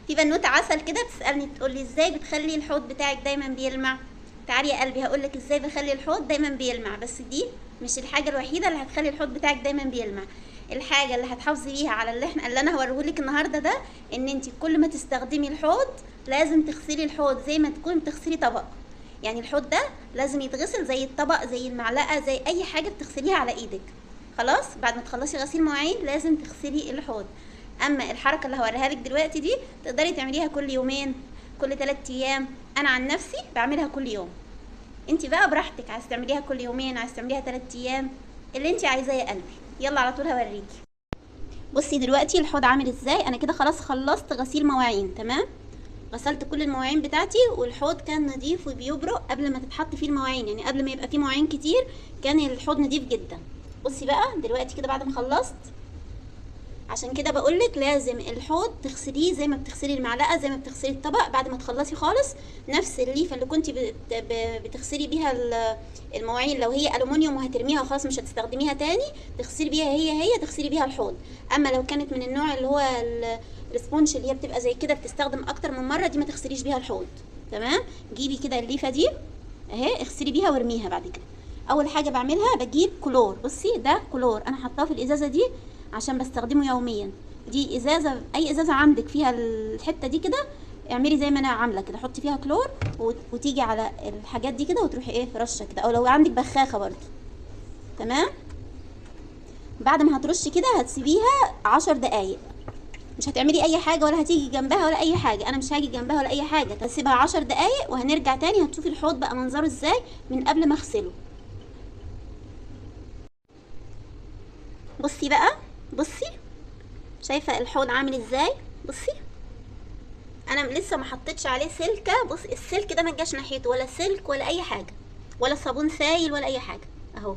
في بنوته عسل كده بتسالني تقول لي ازاي بتخلي الحوض بتاعك دايما بيلمع. تعالي يا قلبي هقول لك ازاي بخلي الحوض دايما بيلمع، بس دي مش الحاجه الوحيده اللي هتخلي الحوض بتاعك دايما بيلمع. الحاجه اللي هتحافظي بيها على اللي انا هوريهولك النهارده ده، ان انت كل ما تستخدمي الحوض لازم تغسلي الحوض زي ما تكون بتغسلي طبق. يعني الحوض ده لازم يتغسل زي الطبق، زي المعلقه، زي اي حاجه بتغسليها على ايدك. خلاص بعد ما تخلصي غسيل مواعين لازم تغسلي الحوض. اما الحركه اللي هوريها لك دلوقتي دي تقدري تعمليها كل يومين، كل 3 ايام. انا عن نفسي بعملها كل يوم. انت بقى براحتك، عايز تعمليها كل يومين، عايز تعمليها 3 ايام، اللي انت عايزاه يا قلبي. يلا على طول هوريكي. بصي دلوقتي الحوض عامل ازاي. انا كده خلاص خلصت غسيل مواعين تمام. غسلت كل المواعين بتاعتي والحوض كان نظيف وبيبرق قبل ما تتحط فيه المواعين، يعني قبل ما يبقى فيه مواعين كتير كان الحوض نظيف جدا. بصي بقى دلوقتي كده بعد ما خلصت، عشان كده بقولك لازم الحوض تغسليه زي ما بتغسلي المعلقه، زي ما بتغسلي الطبق. بعد ما تخلصي خالص نفس الليفه اللي كنت بتغسلي بيها المواعين، لو هي الومنيوم وهترميها خلاص مش هتستخدميها تاني، تغسلي بيها هي تغسلي بيها الحوض. اما لو كانت من النوع اللي هو السبونج اللي هي بتبقى زي كده بتستخدم اكتر من مره، دي ما تغسليش بيها الحوض. تمام. جيبي كده الليفه دي اهي، اغسلي بيها وارميها. بعد كده اول حاجه بعملها بجيب كلور. بصي ده كلور انا حطاه في الازازه دي عشان بستخدمه يوميا. دي ازازه، اي ازازه عندك فيها الحته دي كده اعملي زي ما انا عامله كده، حطي فيها كلور وتيجي على الحاجات دي كده وتروحي ايه رشه كده، او لو عندك بخاخه برضو. تمام. بعد ما هترشي كده هتسيبيها 10 دقايق. مش هتعملي اي حاجه ولا هتيجي جنبها ولا اي حاجه، انا مش هاجي جنبها ولا اي حاجه. هسيبها 10 دقايق وهنرجع تاني هتشوفي الحوض بقى منظره ازاي من قبل ما اغسله. بصي بقى، بصي شايفه الحوض عامل ازاي. بصي انا لسه ما حطيتش عليه سلكه. بص السلك ده ما جاش ناحيته ولا سلك ولا اي حاجه، ولا صابون سايل ولا اي حاجه اهو.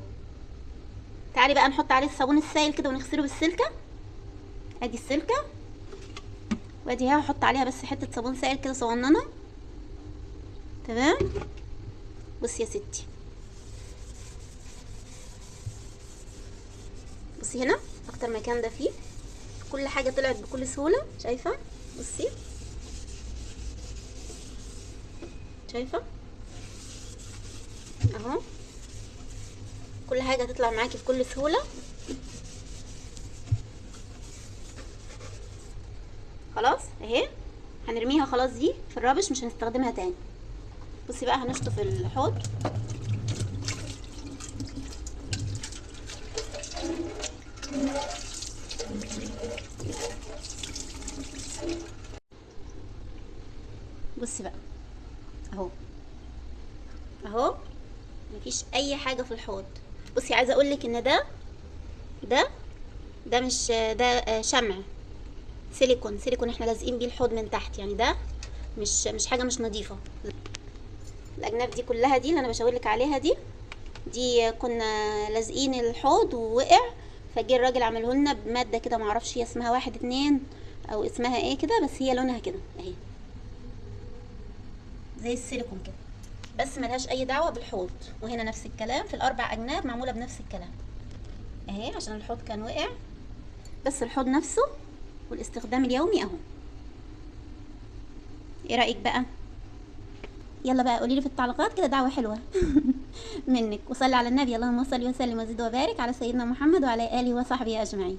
تعالي بقى نحط عليه الصابون السايل كده ونغسله بالسلكه. ادي السلكه وادي اهي، هحط عليها بس حته صابون سايل كده صغننه. تمام. بصي يا ستي، بصي هنا اكتر مكان ده فيه كل حاجه طلعت بكل سهوله. شايفه؟ بصي شايفه اهو، كل حاجه هتطلع معاكي بكل سهوله. خلاص اهي هنرميها خلاص، دي في الرابش مش هنستخدمها تاني. بصي بقى هنشطف الحوض. بصي بقى اهو اهو، مفيش اي حاجه في الحوض. بصي عايزه اقولك ان ده مش ده شمع سيليكون احنا لازقين بيه الحوض من تحت، يعني ده مش حاجه مش نظيفه. الاجناب دي كلها دي اللي انا بشاورلك عليها دي كنا لازقين الحوض ووقع، فجه الراجل عمله لنا بماده كده معرفش هي اسمها 1-2 او اسمها ايه كده، بس هي لونها كده اهي زي السيليكون كده، بس ملهاش اي دعوه بالحوض. وهنا نفس الكلام في الاربع اجناب معموله بنفس الكلام اهي، عشان الحوض كان وقع. بس الحوض نفسه والاستخدام اليومي اهو. ايه رايك بقى؟ يلا بقى قولي لي في التعليقات كده دعوه حلوه منك، وصلي على النبي. اللهم صل وسلم وزد وبارك على سيدنا محمد وعلى اله وصحبه اجمعين.